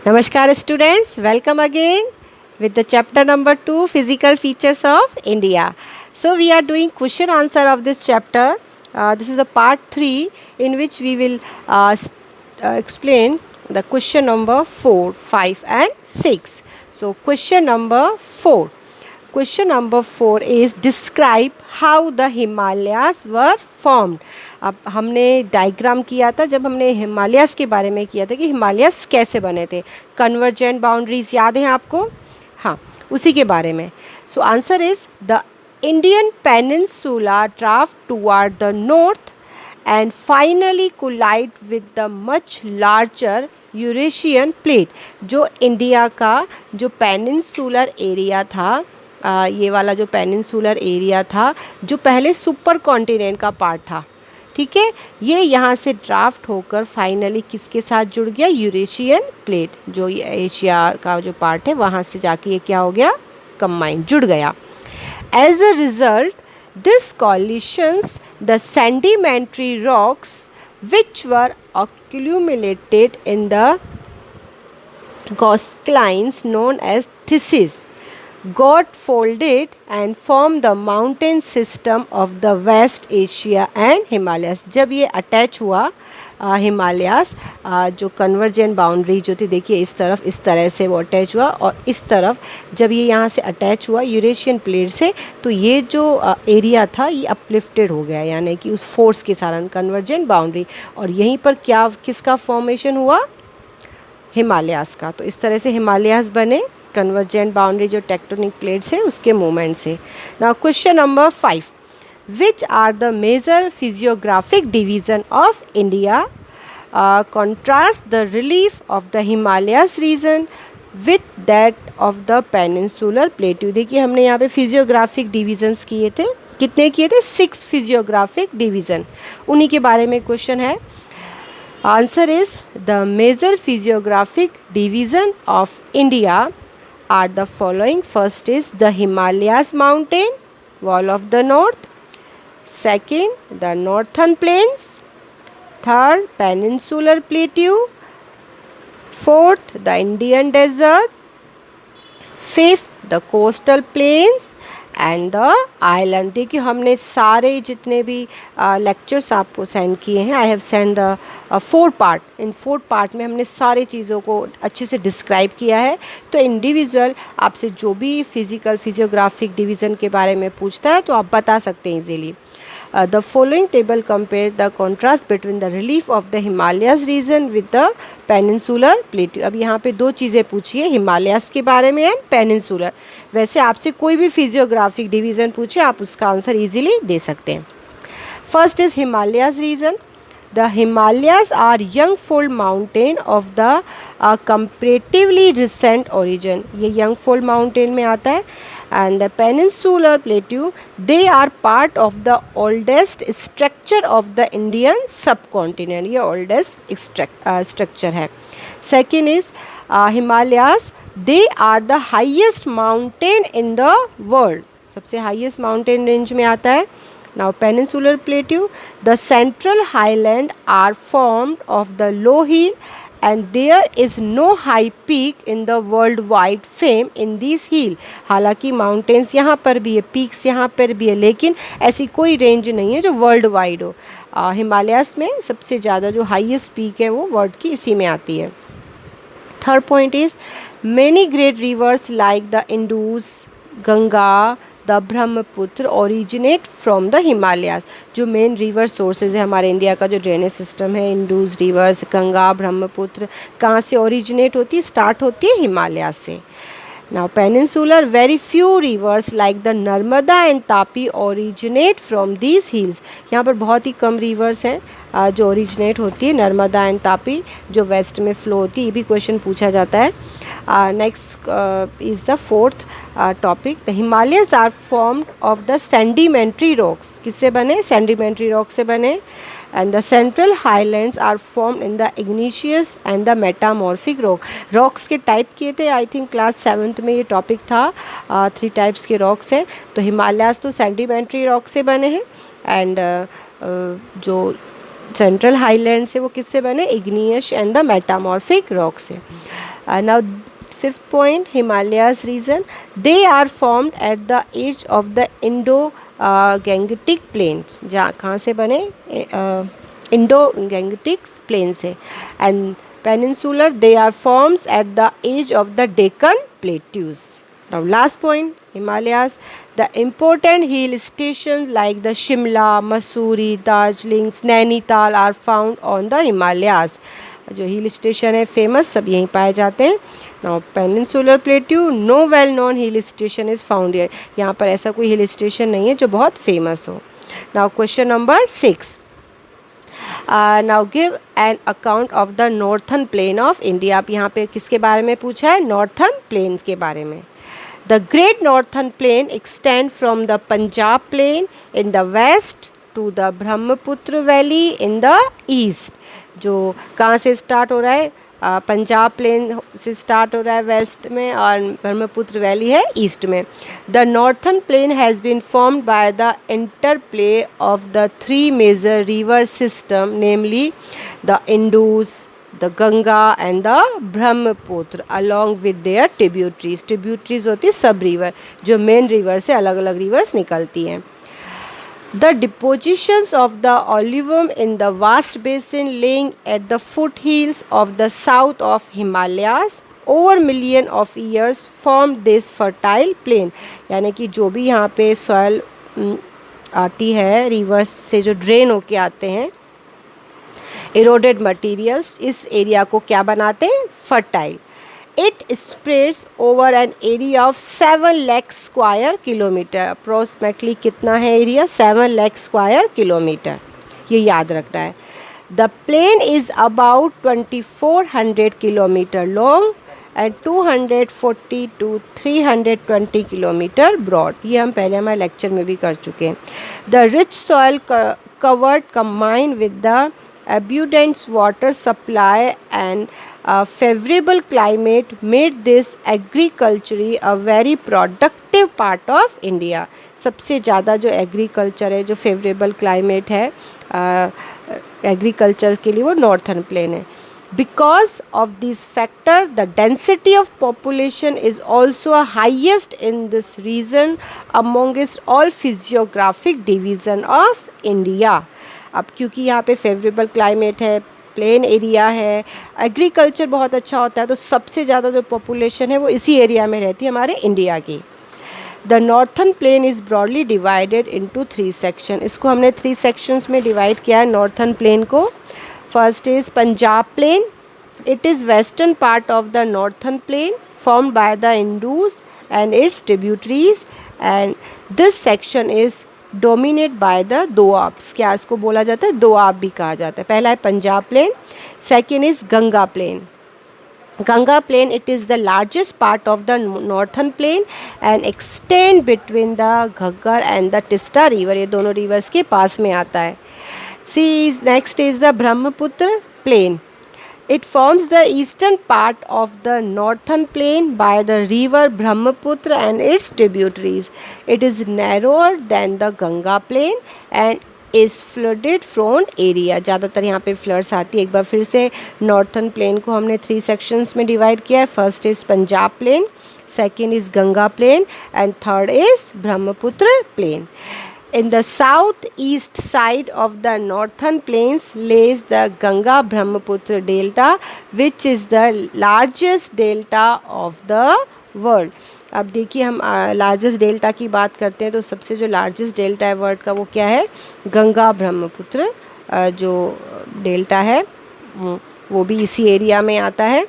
Namaskar students, welcome again with the chapter number 2 physical features of India. So we are doing question answer of this chapter. This is the part 3 in which we will explain the question number 4, 5 and 6. So question number 4. Question number 4 is describe how the Himalayas were formed. अब हमने diagram किया था जब हमने Himalayas के बारे में किया था कि हिमालयाज़ कैसे बने थे. कन्वर्जेंट बाउंड्रीज याद हैं आपको? हाँ, उसी के बारे में. So answer is the Indian peninsula draft toward the north and finally collide with the much larger Eurasian plate. जो इंडिया का जो पेनिनसुलर एरिया था, ये वाला जो पेनिनसुलर एरिया था जो पहले सुपर कॉन्टिनेंट का पार्ट था, ठीक है, ये यहाँ से ड्राफ्ट होकर फाइनली किसके साथ जुड़ गया? यूरेशियन प्लेट, जो एशिया का जो पार्ट है वहाँ से जाके ये क्या हो गया? कंबाइन, जुड़ गया. As a result this collisions the sedimentary rocks which were accumulated in the coastlines known as thisses got folded and formed the mountain system of the West Asia and Himalayas. जब ये attach हुआ हिमालयास, जो convergent boundary जो थी, देखिए इस तरफ इस तरह से वो अटैच हुआ और इस तरफ जब ये यहाँ से अटैच हुआ यूरेशियन प्लेट से, तो ये जो एरिया था ये अपलिफ्टेड हो गया, यानी कि उस फोर्स के कारण कन्वर्जेंट बाउंड्री, और यहीं पर क्या किसका फॉर्मेशन हुआ? हिमालयास का. तो इस तरह से हिमालयास बने कन्वर्जेंट बाउंड्री जो टेक्टोनिक प्लेट्स है उसके मूवमेंट से. Now question number 5. Which are the major physiographic division of India? Contrast the relief of the Himalayas region with that of the peninsular plateau. देखिए हमने यहाँ पे फिजियोग्राफिक डिविजन्स किए थे. कितने किए थे? 6 फिजियोग्राफिक डिवीज़न. उन्हीं के बारे में क्वेश्चन है. Answer is the major physiographic division of India are the following. First is the Himalayas mountain wall of the north. Second, the northern plains. Third, peninsular plateau. Fourth, the Indian desert. Fifth, the coastal plains and the island. देखिए हमने सारे जितने भी lectures आपको send किए हैं, I have send the 4 part. In 4 part में हमने सारी चीज़ों को अच्छे से डिस्क्राइब किया है. तो इंडिविजुअल आपसे जो भी फिजिकल फिजियोग्राफिक डिवीज़न के बारे में पूछता है तो आप बता सकते हैं easily. The following table compares the contrast between the relief of the Himalayas region with the peninsular plateau. अब यहाँ पे 2 चीज़ें पूछिए, हिमालयास के बारे में एंड पेनिनसुलर. वैसे आपसे कोई भी फिजियोग्राफिक डिवीज़न पूछे आप उसका आंसर इजीली दे सकते हैं. First is Himalayas region. The Himalayas are young fold mountain of the comparatively recent origin. ये young fold mountain में आता है. And the peninsular plateau, they are part of the oldest structure of the Indian subcontinent. ये oldest structure है. Second is Himalayas, they are the highest mountain in the world. सबसे highest mountain range में आता है. Now peninsular plateau, the central highland are formed of the low hill and there is no high peak in the worldwide fame in this hill. हालांकि mountains यहाँ पर भी है, peaks यहाँ पर भी है, लेकिन ऐसी कोई रेंज नहीं है जो वर्ल्ड वाइड हो. हिमालयास में सबसे ज़्यादा जो हाईएस्ट पीक है वो वर्ल्ड की इसी में आती है. Third point is many great rivers like the Indus, Ganga, the Brahmaputra originate from the Himalayas. जो मेन रिवर सोर्सेज है हमारे इंडिया का, जो ड्रेनेज सिस्टम है, इंडूस रिवर्स, गंगा, ब्रह्मपुत्र, कहाँ से ओरिजिनेट होती है? स्टार्ट होती है हिमालयास से. Now peninsular, very few rivers like the Narmada and Tapi originate from these hills. यहाँ पर बहुत ही कम रिवर्स हैं जो ओरिजिनेट होती है, नर्मदा एंड तापी जो वेस्ट में फ्लो होती है. ये भी क्वेश्चन पूछा जाता है. Next is the fourth topic. The Himalayas are formed of the sedimentary rocks. किससे बने? सेडिमेंट्री रॉक से बने. and the central highlands are formed in the igneous and the metamorphic rock. Rocks के टाइप किए थे, आई थिंक क्लास 7th में ये topic था. 3 टाइप्स के रॉक्स हैं. तो हिमालयास तो सेडिमेंट्री रॉक से बने हैं एंड जो सेंट्रल हाईलैंड से वो किससे बने? Igneous and the metamorphic rock से. Now fifth point, Himalayas region, they are formed at the edge of the Indo-Gangetic plains. जहाँ कहाँ से बने, Indo-Gangetic plain से, and peninsular, they are formed at the edge of the Deccan plateaus. Now last point, Himalayas, the important hill stations like the Shimla, Mussoorie, Darjeeling, Nainital are found on the Himalayas. जो hill station है famous सब यहीं पाए जाते हैं. Now peninsular plateau, no well known hill station is found here. यहाँ पर ऐसा कोई हिल स्टेशन नहीं है जो बहुत फेमस हो. Now question number 6. Now give an account of the northern plain of India. अब यहाँ पे किसके बारे में पूछा है, नॉर्थन प्लेन के बारे में. The great northern plain extend from the Punjab plain in the west to the Brahmaputra valley in the east. जो कहाँ से स्टार्ट हो रहा है, पंजाब प्लेन से स्टार्ट हो रहा है वेस्ट में और ब्रह्मपुत्र वैली है ईस्ट में. The northern plain has been formed by the interplay of the three major river system, namely the Indus, the Ganga and the Brahmaputra, along with their tributaries. Tributaries होती सब रिवर, जो main river से अलग अलग reverse निकलती हैं. The depositions of the alluvium in the vast basin laying at the foothills of the south of Himalayas over million of years formed this fertile plain. यानी कि जो भी यहाँ पे सॉयल आती है रिवर्स से, जो ड्रेन होके आते हैं इरोडेड मटीरियल्स, इस एरिया को क्या बनाते हैं, fertile. It spreads over an area of 7 lakh square kilometer. Approximately कितना है एरिया, 7 lakh square kilometer. ये याद रखना है. The plain is about 2400 kilometer long and 240 to 320 kilometer broad. ये हम पहले हमारे लेक्चर में भी कर चुके हैं. The rich soil covered combined with the abundant water supply and favorable climate made this agriculture a very productive part of India. सबसे ज़्यादा जो एग्रीकल्चर है, जो फेवरेबल क्लाइमेट है एग्रीकल्चर के लिए, वो नॉर्थन प्लेन है. Because of this factor, the density of population is also highest in this region amongst all physiographic division of India. अब क्योंकि यहाँ पे फेवरेबल क्लाइमेट है, प्लेन एरिया है, एग्रीकल्चर बहुत अच्छा होता है, तो सबसे ज़्यादा जो पॉपुलेशन है वो इसी एरिया में रहती है हमारे इंडिया की. The northern plain is broadly divided into 3 section. इसको हमने 3 सेक्शंस में डिवाइड किया है नॉर्थन प्लेन को. First is Punjab plain. It is western part of the northern plain formed by the Indus and its tributaries, and this section is dominate by the doabs. क्या इसको बोला जाता है, दोआब भी कहा जाता है. पहला है Punjab plain. Second is Ganga plain. Ganga plain, it is the largest part of the northern plain and extend between the Ghaggar and the Teesta river. ये दोनों रिवर्स के पास में आता है. Next is the Brahmaputra plain. It forms the eastern part of the northern plain by the river Brahmaputra and its tributaries. It is narrower than the Ganga plain and is flooded prone area. ज़्यादातर यहाँ पे floods आती है. एक बार फिर से northern plain को हमने 3 सेक्शंस में डिवाइड किया है. First is Punjab plain, second is Ganga plain and third is Brahmaputra plain. In the southeast side of the northern plains lays the Ganga Brahmaputra delta, which is the largest delta of the world. अब देखिए हम largest delta की बात करते हैं, तो सबसे जो लार्जेस्ट डेल्टा है वर्ल्ड का वो क्या है, गंगा ब्रह्मपुत्र जो डेल्टा है वो भी इसी एरिया में आता है.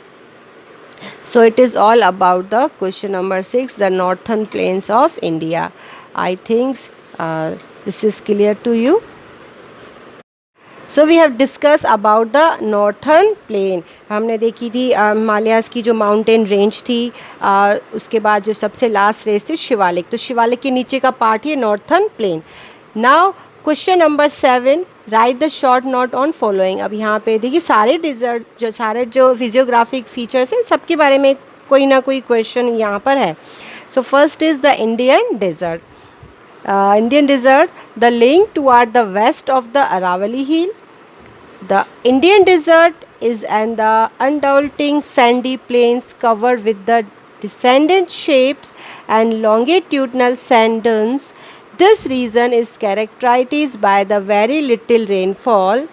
So it is all about the question number 6, the northern plains of India. I think this is clear to you. So we have discussed about the northern plain. हमने देखी थी हिमालयाज़ की जो माउंटेन रेंज थी, उसके बाद जो सबसे लास्ट रेंज थी शिवालिक. तो शिवालिक के नीचे का पार्ट ही northern plain. Now question number 7, write the short note on following. अब यहाँ पे देखिए सारे डिजर्ट जो सारे जो फिजियोग्राफिक फीचर्स हैं सबके बारे में कोई ना कोई क्वेश्चन यहाँ पर है. So first is the Indian desert. Indian desert, the lying toward the west of the Aravalli Hill. The Indian desert is and the undulating sandy plains covered with the descendant shapes and longitudinal sand dunes. This region is characterized by the very little rainfall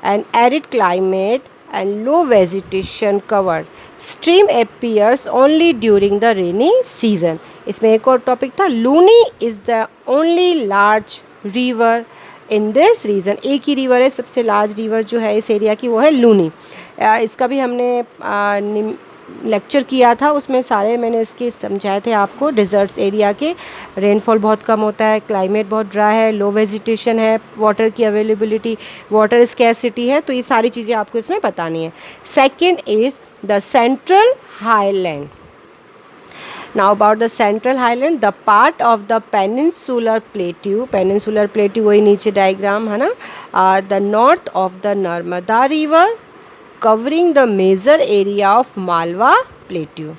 and arid climate and low vegetation cover. Stream appears only during the rainy season. इसमें एक और topic था, Luni is the only large river in this region. एक ही river है, सबसे large river जो है इस एरिया की वो है लूनी. इसका भी हमने लेक्चर किया था, उसमें सारे मैंने इसके समझाए थे आपको. डिज़र्ट्स एरिया के रेनफॉल बहुत कम होता है, क्लाइमेट बहुत ड्राई है, लो वेजिटेशन है, वाटर की अवेलेबिलिटी, वाटर स्कैरसिटी है, तो ये सारी चीज़ें आपको इसमें बतानी है. Second is the central highland. Now about the central highland, the part of the peninsular plateau वही नीचे डायग्राम है ना, the north of the Narmada river covering the major area of Malwa plateau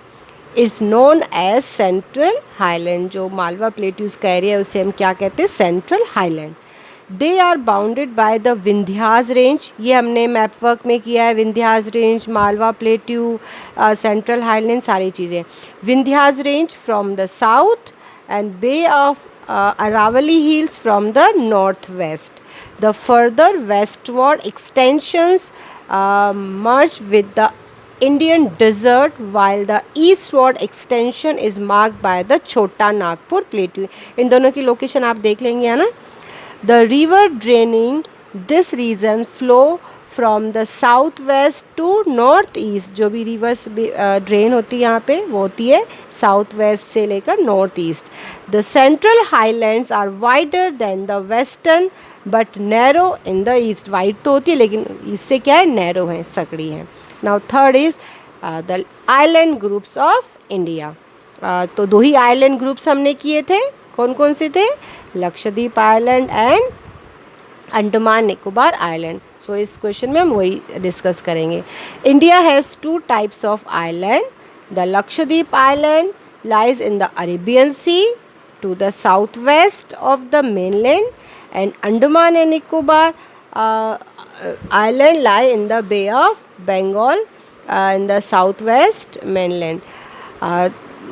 is known as central highland. जो Malwa plateaus का area है उसे हम क्या कहते हैं, central highland. They are bounded by the Vindhyas range. ये हमने मैप वर्क में किया है, Vindhyas range, Malwa plateau, central highland, सारी चीज़ें. Vindhyas range from the south and bay of Aravali hills from the north west. The further westward extensions merge with the Indian desert while the eastward extension is marked by the Chota Nagpur plateau. इन दोनों की location आप देख लेंगे है ना. The river draining this region flow from the south west to north east. जो भी reverse drain होती है यहाँ पे वो होती है साउथ वेस्ट से लेकर north east. The central highlands are wider than the western but narrow in the east. Wide तो होती है लेकिन इससे क्या है, नैरो है, सकड़ी है. Now third is the island groups of India. तो दो ही आइलैंड ग्रुप्स हमने किए थे, कौन कौन से थे, Lakshadweep island and Andaman Nicobar island. So इस क्वेश्चन में हम वही डिस्कस करेंगे. India has two types of island. The Lakshadweep island lies in the Arabian sea to the south west of the mainland and Andaman and Nicobar island lie in the Bay of Bengal in the southwest mainland.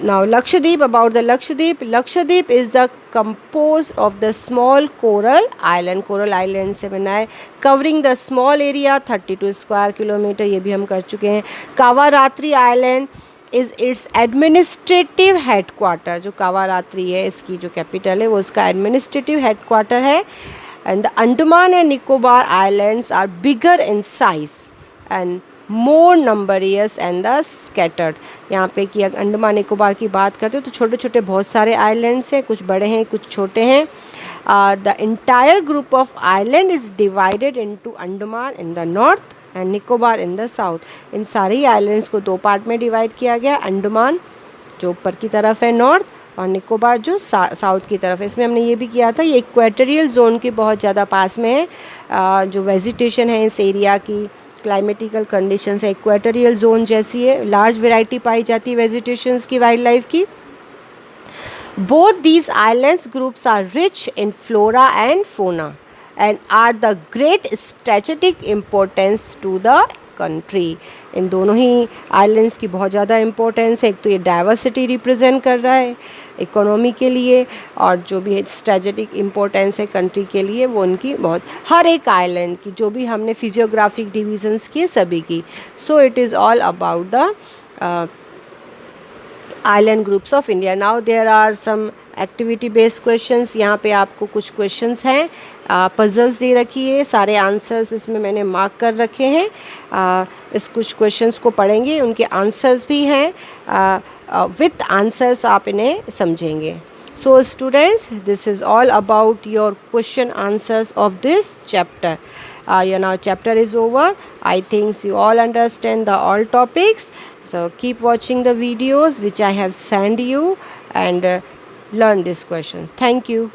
Now Lakshadweep, about the Lakshadweep is the composed of the small coral island से बना है, covering the small area 32 square kilometer. ये भी हम कर चुके हैं. Kavaratti island is its administrative headquarter. जो कावारात्रि है इसकी जो कैपिटल है वो इसका एडमिनिस्ट्रेटिव हेडक्वार्टर है. And the Andaman and Nicobar Islands are bigger in size and more numerous and the scattered. यहाँ पे कि अंडमान निकोबार की बात करते हो तो छोटे छोटे बहुत सारे आइलैंड्स हैं, कुछ बड़े हैं कुछ छोटे हैं. The entire group of island is divided into Andaman in the north and Nicobar in the south. इन सारे ही आइलैंड्स को दो पार्ट में डिवाइड किया गया. अंडमान जो ऊपर की तरफ है नॉर्थ और निकोबार जो साउथ की तरफ है. इसमें हमने ये भी किया था, ये इक्वेटोरियल जोन के बहुत ज़्यादा पास में है. जो वेजिटेशन है इस एरिया की, क्लाइमेटिकल कंडीशंस है इक्वेटोरियल जोन जैसी है, लार्ज वैरायटी पाई जाती है वेजिटेशंस की, वाइल्ड लाइफ की. Both these islands groups are rich in flora and fauna and are the great strategic importance to the country. इन दोनों ही आइलैंड्स की बहुत ज़्यादा इम्पोर्टेंस है. एक तो ये डाइवर्सिटी रिप्रेजेंट कर रहा है इकोनॉमी के लिए, और जो भी स्ट्रेटेजिक इम्पोर्टेंस है कंट्री के लिए वो उनकी बहुत, हर एक आइलैंड की जो भी हमने फिजियोग्राफिक डिविजन्स किए सभी की. So it is all about the island groups of India. Now there are some activity based questions. यहाँ पे आपको कुछ क्वेश्चंस हैं, पजल्स दे रखी है, सारे आंसर्स इसमें मैंने मार्क कर रखे हैं. इस कुछ क्वेश्चंस को पढ़ेंगे, उनके आंसर्स भी हैं, विथ आंसर्स आप इन्हें समझेंगे. So students, this is all about your question answers of this chapter. Your now chapter is over. I think you all understand the all topics. So keep watching the videos which I have sent you and learn these questions. Thank you.